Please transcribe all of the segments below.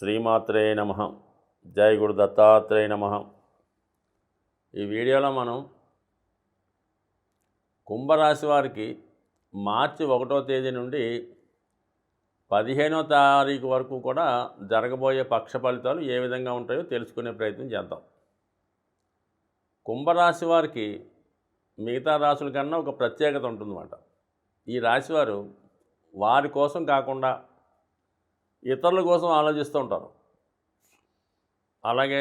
శ్రీమాత్రే నమః. జై గురు దత్తాత్రేయ నమః. ఈ వీడియోలో మనం కుంభరాశి వారికి మార్చి 1వ తేదీ నుండి 15వ తారీఖు వరకు కూడా జరగబోయే పక్ష ఫలితాలు ఏ విధంగా ఉంటాయో తెలుసుకునే ప్రయత్నం చేద్దాం. కుంభరాశి వారికి మిగతా రాశుల కన్నా ఒక ప్రత్యేకత ఉంటుందన్నమాట. ఈ రాశివారు వారి కోసం కాకుండా ఇతరుల కోసం ఆలోచిస్తూ ఉంటారు. అలాగే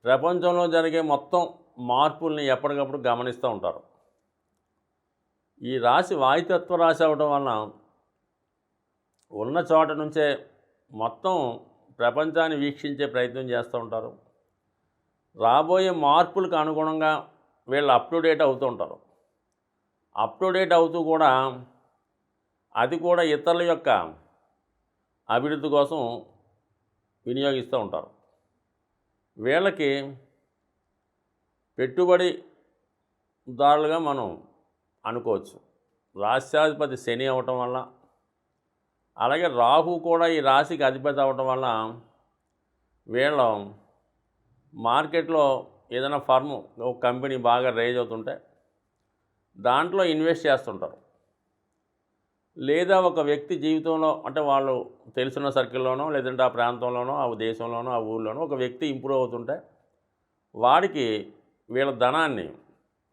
ప్రపంచంలో జరిగే మొత్తం మార్పుల్ని ఎప్పటికప్పుడు గమనిస్తూ ఉంటారు. ఈ రాశి వాయుతత్వ రాశి అవడం వలన ఉన్న చోట నుంచే మొత్తం ప్రపంచాన్ని వీక్షించే ప్రయత్నం చేస్తూ ఉంటారు. రాబోయే మార్పులకు అనుగుణంగా వీళ్ళు అప్ టు డేట్ అవుతూ ఉంటారు. అప్ టు డేట్ అవుతూ కూడా అది కూడా ఇతరుల యొక్క అభివృద్ధి కోసం వినియోగిస్తూ ఉంటారు. వీళ్ళకి పెట్టుబడిదారులుగా మనం అనుకోవచ్చు. రాష్ట్రాధిపతి శని అవ్వటం వల్ల, అలాగే రాహు కూడా ఈ రాశికి అధిపతి అవ్వటం వల్ల వీళ్ళు మార్కెట్లో ఏదైనా ఫర్మ్ ఒక కంపెనీ బాగా రైజ్ అవుతుంటే దాంట్లో ఇన్వెస్ట్ చేస్తుంటారు. లేదా ఒక వ్యక్తి జీవితంలో అంటే వాళ్ళు తెలిసిన సర్కిల్లోనో లేదంటే ఆ ప్రాంతంలోనో ఆ దేశంలోనో ఆ ఊళ్ళోనో ఒక వ్యక్తి ఇంప్రూవ్ అవుతుంటే వాడికి వీళ్ళ ధనాన్ని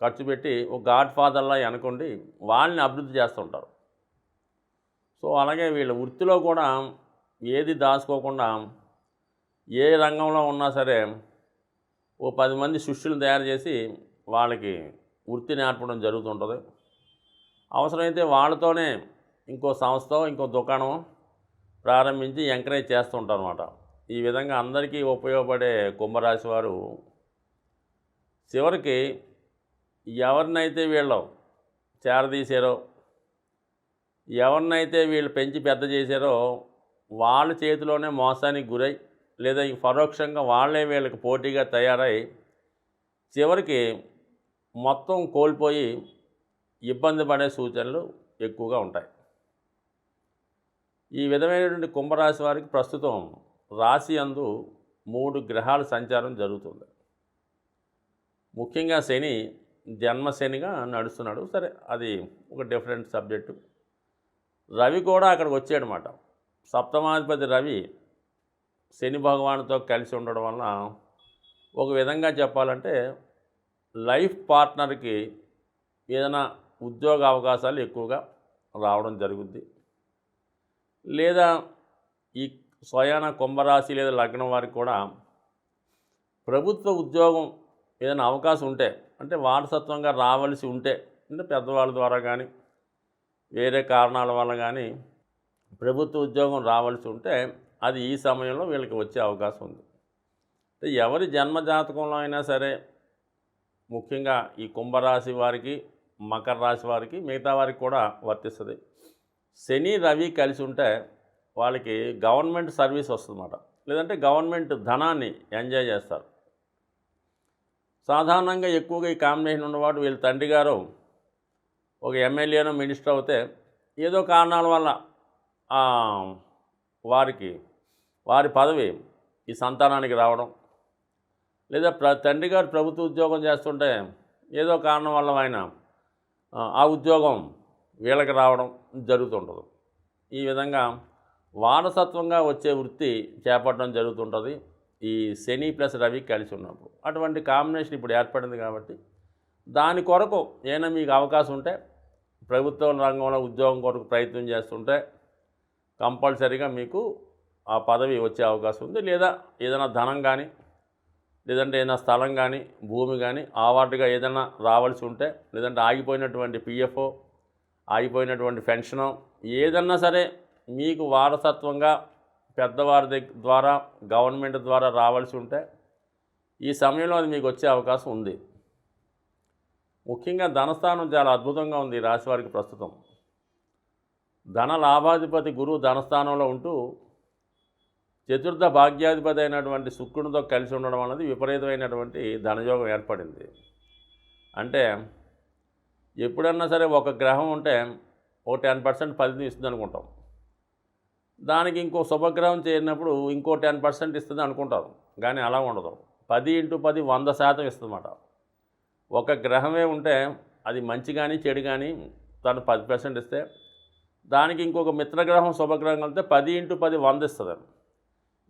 ఖర్చు పెట్టి ఒక గాడ్ ఫాదర్లా అనుకోండి వాళ్ళని అభివృద్ధి చేస్తుంటారు. సో అలాగే వీళ్ళ వృత్తిలో కూడా ఏది దాచుకోకుండా ఏ రంగంలో ఉన్నా సరే ఓ 10 మంది శిష్యులను తయారు చేసి వాళ్ళకి వృత్తి నేర్పడం జరుగుతుంటుంది. అవసరమైతే వాళ్ళతోనే ఇంకో సంస్థ ఇంకో దుకాణం ప్రారంభించి ఎంకరేజ్ చేస్తుంటారు అన్నమాట. ఈ విధంగా అందరికీ ఉపయోగపడే కుంభరాశి వారు చివరికి ఎవరినైతే వీళ్ళు చేరదీశారో, ఎవరినైతే వీళ్ళు పెంచి పెద్ద చేశారో వాళ్ళ చేతిలోనే మోసానికి గురై లేదా పరోక్షంగా వాళ్ళే వీళ్ళకి పోటీగా తయారై చివరికి మొత్తం కోల్పోయి ఇబ్బంది పడే సూచనలు ఎక్కువగా ఉంటాయి. ఈ విధమైనటువంటి కుంభరాశి వారికి ప్రస్తుతం రాశి యందు 3 గ్రహాల సంచారం జరుగుతుంది. ముఖ్యంగా శని జన్మశనిగా నడుస్తున్నాడు. సరే అది ఒక డిఫరెంట్ సబ్జెక్టు. రవి కూడా అక్కడికి వచ్చాడనమాట. సప్తమాధిపతి రవి శని భగవానుతో కలిసి ఉండడం వలన ఒక విధంగా చెప్పాలంటే లైఫ్ పార్ట్నర్కి ఏదైనా ఉద్యోగ అవకాశాలు ఎక్కువగా రావడం జరుగుద్ది. లేదా ఈ స్వయాన కుంభరాశి లేదా లగ్నం వారికి కూడా ప్రభుత్వ ఉద్యోగం ఏదైనా అవకాశం ఉంటే అంటే వారసత్వంగా రావాల్సి ఉంటే అంటే పెద్దవాళ్ళ ద్వారా కానీ వేరే కారణాల వల్ల కానీ ప్రభుత్వ ఉద్యోగం రావాల్సి ఉంటే అది ఈ సమయంలో వీళ్ళకి వచ్చే అవకాశం ఉంది. ఎవరి జన్మజాతకంలో అయినా సరే ముఖ్యంగా ఈ కుంభరాశి వారికి మకర రాశి వారికి మిగతా వారికి కూడా వర్తిస్తుంది. శని రవి కలిసి ఉంటే వాళ్ళకి గవర్నమెంట్ సర్వీస్ వస్తుందన్నమాట. లేదంటే గవర్నమెంట్ ధనాన్ని ఎంజాయ్ చేస్తారు. సాధారణంగా ఎక్కువగా ఈ కాంబినేషన్ ఉన్నవాడు వీళ్ళ తండ్రి గారు ఒక ఎమ్మెల్యేనో మినిస్టర్ అవుతే ఏదో కారణాల వల్ల వారి పదవి ఈ సంతానానికి రావడం, లేదా తండ్రి గారు ప్రభుత్వ ఉద్యోగం చేస్తుంటే ఏదో కారణం వల్ల ఆయన ఆ ఉద్యోగం వీళ్ళకి రావడం జరుగుతుంటుంది. ఈ విధంగా వారసత్వంగా వచ్చే వృత్తి చేపట్టడం జరుగుతుంటుంది ఈ శని ప్లస్ రవి కలిసి ఉన్నప్పుడు. అటువంటి కాంబినేషన్ ఇప్పుడు ఏర్పడింది కాబట్టి దాని కొరకు ఏమైనా మీకు అవకాశం ఉంటే ప్రభుత్వ రంగంలో ఉద్యోగం కొరకు ప్రయత్నం చేస్తుంటే కంపల్సరీగా మీకు ఆ పదవి వచ్చే అవకాశం ఉంది. లేదా ఏదైనా ధనం కానీ లేదంటే ఏదైనా స్థలం కానీ భూమి కానీ అవార్డుగా ఏదైనా రావాల్సి ఉంటే లేదంటే ఆగిపోయినటువంటి పిఎఫ్ఓ ఆగిపోయినటువంటి పెన్షనో ఏదన్నా సరే మీకు వారసత్వంగా పెద్దవారి ద్వారా గవర్నమెంట్ ద్వారా రావాల్సి ఉంటే ఈ సమయంలో అది మీకు వచ్చే అవకాశం ఉంది. ముఖ్యంగా ధనస్థానం చాలా అద్భుతంగా ఉంది ఈ రాశి వారికి ప్రస్తుతం. ధన లాభాధిపతి గురువు ధనస్థానంలో ఉంటూ చతుర్థ భాగ్యాధిపతి అయినటువంటి శుక్రునితో కలిసి ఉండడం అనేది విపరీతమైనటువంటి ధనయోగం ఏర్పడింది. అంటే ఎప్పుడన్నా సరే ఒక గ్రహం ఉంటే ఒక 10% ఫలితం ఇస్తుంది అనుకుంటాం. దానికి ఇంకో శుభగ్రహం చేరినప్పుడు ఇంకో 10% ఇస్తుంది అనుకుంటారు, కానీ అలా ఉండదు. 10x10 100% ఇస్తుందన్నమాట. ఒక గ్రహమే ఉంటే అది మంచి కానీ చెడు కానీ తను 10% ఇస్తే, దానికి ఇంకొక మిత్రగ్రహం శుభగ్రహం కలిస్తే 10x10 100 ఇస్తుంది.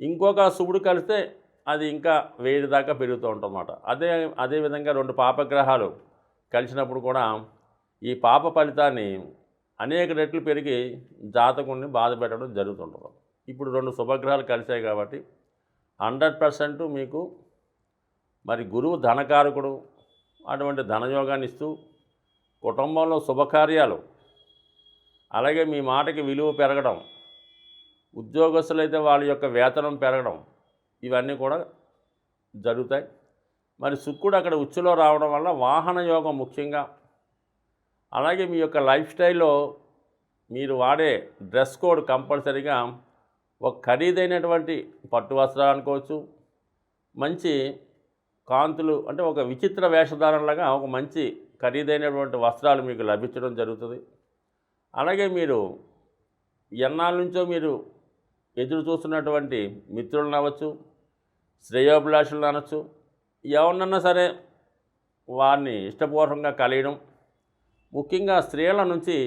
ఇంకొక శుభుడు కలిస్తే అది ఇంకా 1000 దాకా పెరుగుతూ ఉంటుందన్నమాట. అదేవిధంగా 2 పాపగ్రహాలు కలిసినప్పుడు కూడా ఈ పాప ఫలితాన్ని అనేక రెట్లు పెరిగి జాతకుడిని బాధ పెట్టడం జరుగుతుంటుంది. ఇప్పుడు 2 శుభగ్రహాలు కలిసాయి కాబట్టి 100% మీకు మరి గురువు ధనకారకుడు, అటువంటి ధనయోగాన్ని ఇస్తూ కుటుంబంలో శుభకార్యాలు, అలాగే మీ మాటకి విలువ పెరగడం, ఉద్యోగస్తులైతే వాళ్ళ యొక్క వేతనం పెరగడం, ఇవన్నీ కూడా జరుగుతాయి. మరి శుక్రుడు అక్కడ ఉచ్చులో రావడం వల్ల వాహన యోగం ముఖ్యంగా, అలాగే మీ యొక్క లైఫ్ స్టైల్లో మీరు వాడే డ్రెస్ కోడ్ కంపల్సరీగా ఒక ఖరీదైనటువంటి పట్టు వస్త్రాలు అనుకోవచ్చు, మంచి కాంతులు అంటే ఒక విచిత్ర వేషధారణలాగా ఒక మంచి ఖరీదైనటువంటి వస్త్రాలు మీకు లభించడం జరుగుతుంది. అలాగే మీరు ఎన్నాళ్ళ నుంచో మీరు ఎదురు చూస్తున్నటువంటి మిత్రులను అవ్వచ్చు, శ్రేయోభిలాషులను అనొచ్చు, ఎవరినన్నా సరే వారిని ఇష్టపూర్వకంగా కలియడం, ముఖ్యంగా స్త్రీల నుంచి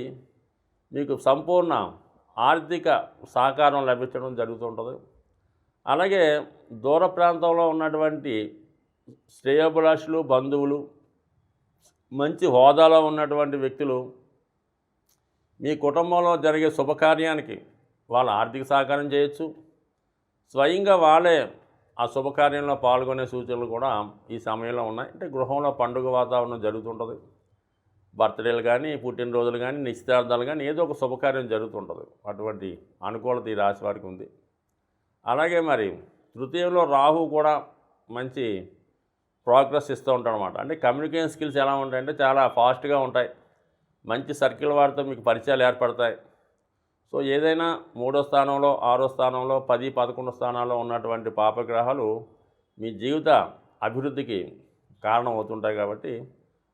మీకు సంపూర్ణ ఆర్థిక సహకారం లభించడం జరుగుతుంటుంది. అలాగే దూర ప్రాంతంలో ఉన్నటువంటి శ్రేయోభిలాషులు, బంధువులు, మంచి హోదాలో ఉన్నటువంటి వ్యక్తులు మీ కుటుంబంలో జరిగే శుభకార్యానికి వాళ్ళ ఆర్థిక సహకారం చేయొచ్చు. స్వయంగా వాళ్ళే ఆ శుభకార్యంలో పాల్గొనే సూచనలు కూడా ఈ సమయంలో ఉన్నాయి. అంటే గృహంలో పండుగ వాతావరణం జరుగుతుంటుంది. బర్త్డేలు కానీ, పుట్టినరోజులు కానీ, నిశ్చితార్థాలు కానీ ఏదో ఒక శుభకార్యం జరుగుతుంటుంది. అటువంటి అనుకూలత ఈ రాశి వారికి ఉంది. అలాగే మరి తృతీయంలో రాహు కూడా మంచి ప్రోగ్రెస్ ఇస్తూ ఉంటాడు అనమాట. అంటే కమ్యూనికేషన్ స్కిల్స్ ఎలా ఉంటాయంటే చాలా ఫాస్ట్గా ఉంటాయి. మంచి సర్కిల్ వారితో మీకు పరిచయాలు ఏర్పడతాయి. సో ఏదైనా 3వ స్థానంలో, 6వ స్థానంలో, 10, 11 స్థానాల్లో ఉన్నటువంటి పాపగ్రహాలు మీ జీవిత అభివృద్ధికి కారణం అవుతుంటాయి. కాబట్టి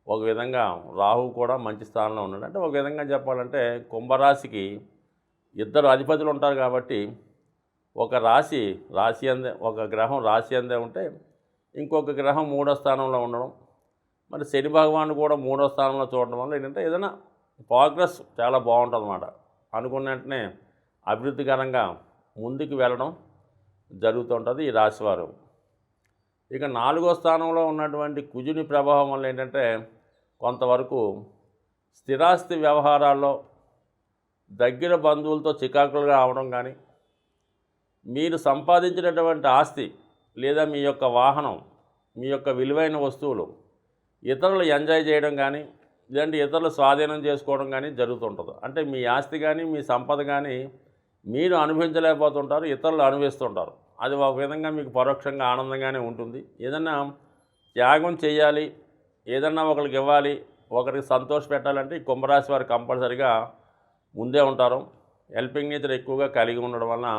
ఒక విధంగా రాహు కూడా మంచి స్థానంలో ఉన్నాడు. అంటే ఒక విధంగా చెప్పాలంటే కుంభరాశికి 2 అధిపతులు ఉంటారు కాబట్టి ఒక రాశి అందే, ఒక గ్రహం రాశి అందే ఉంటే ఇంకొక గ్రహం 3వ స్థానంలో ఉండడం, మరి శని భగవానుడు కూడా 3వ స్థానంలో చూడడం వల్ల ఏంటంటే ఏదైనా ప్రోగ్రెస్ చాలా బాగుంటుంది అన్నమాట. అనుకున్న వెంటనే అభివృద్ధికరంగా ముందుకు వెళ్ళడం జరుగుతుంటుంది ఈ రాశివారు. ఇక 4వ స్థానంలో ఉన్నటువంటి కుజుని ప్రభావం వల్ల ఏంటంటే కొంతవరకు స్థిరాస్తి వ్యవహారాల్లో దగ్గర బంధువులతో చికాకులుగా అవడం కానీ, మీరు సంపాదించినటువంటి ఆస్తి లేదా మీ యొక్క వాహనం, మీ యొక్క విలువైన వస్తువులు ఇతరులు ఎంజాయ్ చేయడం కానీ, లేదంటే ఇతరులు స్వాధీనం చేసుకోవడం కానీ జరుగుతుంటుంది. అంటే మీ ఆస్తి కానీ, మీ సంపద కానీ మీరు అనుభవించలేకపోతుంటారు, ఇతరులు అనుభవిస్తుంటారు. అది ఒక విధంగా మీకు పరోక్షంగా ఆనందంగానే ఉంటుంది. ఏదన్నా త్యాగం చేయాలి, ఏదన్నా ఒకరికి ఇవ్వాలి, ఒకరికి సంతోష పెట్టాలంటే ఈ కుంభరాశి వారు కంపల్సరిగా ముందే ఉంటారు. హెల్పింగ్ నేచర్ ఎక్కువగా కలిగి ఉండడం వలన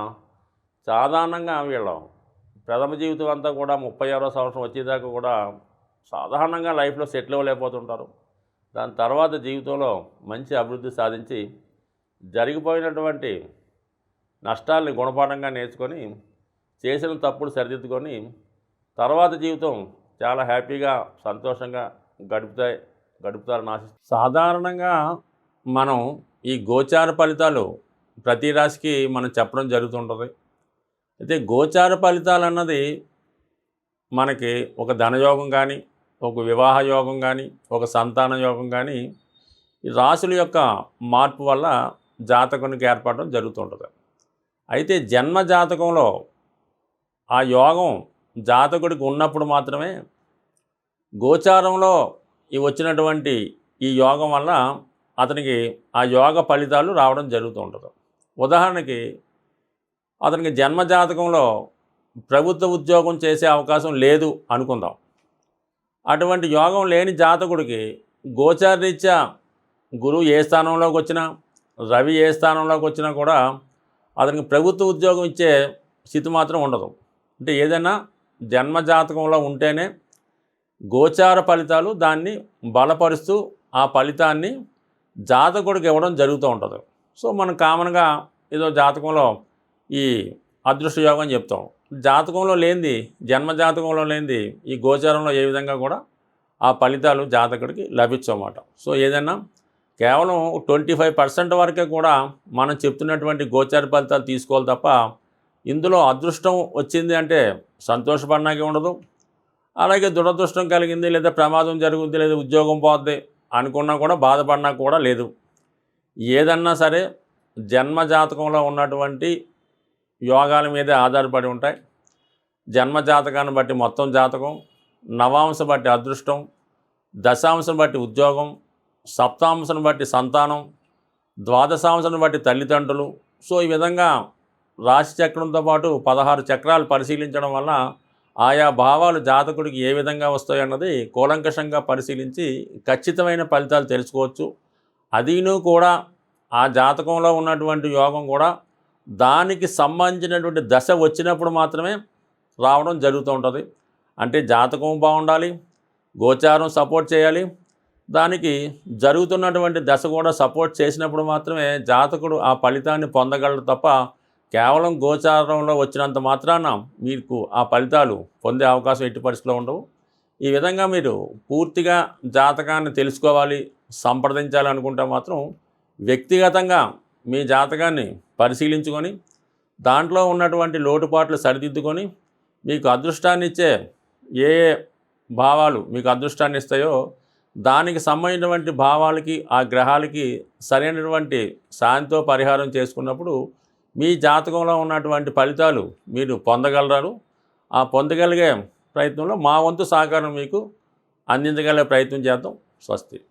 సాధారణంగా వీళ్ళు ప్రథమ జీవితం అంతా కూడా 36వ సంవత్సరం వచ్చేదాకా కూడా సాధారణంగా లైఫ్లో సెటిల్ అవ్వలేకపోతుంటారు. దాని తర్వాత జీవితంలో మంచి అభివృద్ధి సాధించి జరిగిపోయినటువంటి నష్టాలని గుణపాఠంగా నేర్చుకొని చేసిన తప్పులు సరిదిద్దుకొని తర్వాత జీవితం చాలా హ్యాపీగా సంతోషంగా గడుపుతారని ఆశిస్తాను. సాధారణంగా మనం ఈ గోచార ఫలితాలు ప్రతి రాశికి మనం చెప్పడం జరుగుతుంటుంది. అయితే గోచార ఫలితాలు అన్నది మనకి ఒక ధనయోగం కానీ, ఒక వివాహ యోగం కానీ, ఒక సంతాన యోగం కానీ ఈ రాశుల యొక్క మార్పు వల్ల జాతకునికి ఏర్పడడం జరుగుతుంటుంది. అయితే జన్మ జాతకంలో ఆ యోగం జాతకుడికి ఉన్నప్పుడు మాత్రమే గోచారంలో వచ్చినటువంటి ఈ యోగం వల్ల అతనికి ఆ యోగ ఫలితాలు రావడం జరుగుతూ ఉంటుంది. ఉదాహరణకి అతనికి జన్మ జాతకంలో ప్రభుత్వ ఉద్యోగం చేసే అవకాశం లేదు అనుకుందాం. అటువంటి యోగం లేని జాతకుడికి గోచారరీత్యా గురువు ఏ స్థానంలోకి వచ్చినా, రవి ఏ స్థానంలోకి వచ్చినా కూడా అతనికి ప్రభుత్వ ఉద్యోగం ఇచ్చే స్థితి మాత్రం ఉండదు. అంటే ఏదైనా జన్మ జాతకంలో ఉంటేనే గోచార ఫలితాలు దాన్ని బలపరుస్తూ ఆ ఫలితాన్ని జాతకుడికి ఇవ్వడం జరుగుతూ ఉంటుంది. సో మనం కామన్గా ఏదో జాతకంలో ఈ అదృష్ట యోగం చెప్తాం. జాతకంలో లేనిది, జన్మ జాతకంలో లేనిది ఈ గోచారంలో ఏ విధంగా కూడా ఆ ఫలితాలు జాతకుడికి లభించమాట. సో ఏదైనా కేవలం 25% వరకే కూడా మనం చెప్తున్నటువంటి గోచార ఫలితాలు తీసుకోవాలి తప్ప, ఇందులో అదృష్టం వచ్చింది అంటే సంతోషపడడానికి ఉండదు, అలాగే దురదృష్టం కలిగింది లేదా ప్రమాదం జరుగుద్ది లేదా ఉద్యోగం పోద్ది అనుకున్నా కూడా బాధపడినా కూడా లేదు. ఏదన్నా సరే జన్మ జాతకంలో ఉన్నటువంటి యోగాల మీదే ఆధారపడి ఉంటాయి. జన్మ జాతకాన్ని బట్టి మొత్తం జాతకం, నవాంశం బట్టి అదృష్టం, దశాంశం బట్టి ఉద్యోగం, సప్తాంశం బట్టి సంతానం, ద్వాదశాంశం బట్టి తల్లిదండ్రులు. సో ఈ విధంగా రాశి చక్రంతో పాటు 16 చక్రాలు పరిశీలించడం వల్ల ఆయా భావాలు జాతకుడికి ఏ విధంగా వస్తాయన్నది కూలంకషంగా పరిశీలించి ఖచ్చితమైన ఫలితాలు తెలుసుకోవచ్చు. అదీను కూడా ఆ జాతకంలో ఉన్నటువంటి యోగం కూడా దానికి సంబంధించినటువంటి దశ వచ్చినప్పుడు మాత్రమే రావడం జరుగుతూ ఉంటుంది. అంటే జాతకం బాగుండాలి, గోచారం సపోర్ట్ చేయాలి, దానికి జరుగుతున్నటువంటి దశ కూడా సపోర్ట్ చేసినప్పుడు మాత్రమే జాతకుడు ఆ ఫలితాన్ని పొందగలడు తప్ప, కేవలం గోచారంలో వచ్చినంత మాత్రాన మీకు ఆ ఫలితాలు పొందే అవకాశం ఎట్టి పరిస్థితిలో ఉండవు. ఈ విధంగా మీరు పూర్తిగా జాతకాన్ని తెలుసుకోవాలి, సంప్రదించాలి అనుకుంటే మాత్రం వ్యక్తిగతంగా మీ జాతకాన్ని పరిశీలించుకొని దాంట్లో ఉన్నటువంటి లోటుపాట్లు సరిదిద్దుకొని మీకు అదృష్టాన్ని ఇచ్చే ఏ ఏ భావాలు మీకు అదృష్టాన్ని ఇస్తాయో దానికి సంబంధించినటువంటి భావాలకి ఆ గ్రహాలకి సరైనటువంటి శాంతితో పరిహారం చేసుకున్నప్పుడు మీ జాతకంలో ఉన్నటువంటి ఫలితాలు మీరు పొందగలరు. ఆ పొందగలిగే ప్రయత్నంలో మా వంతు సహకారం మీకు అందించగలిగే ప్రయత్నం చేద్దాం. స్వస్తి.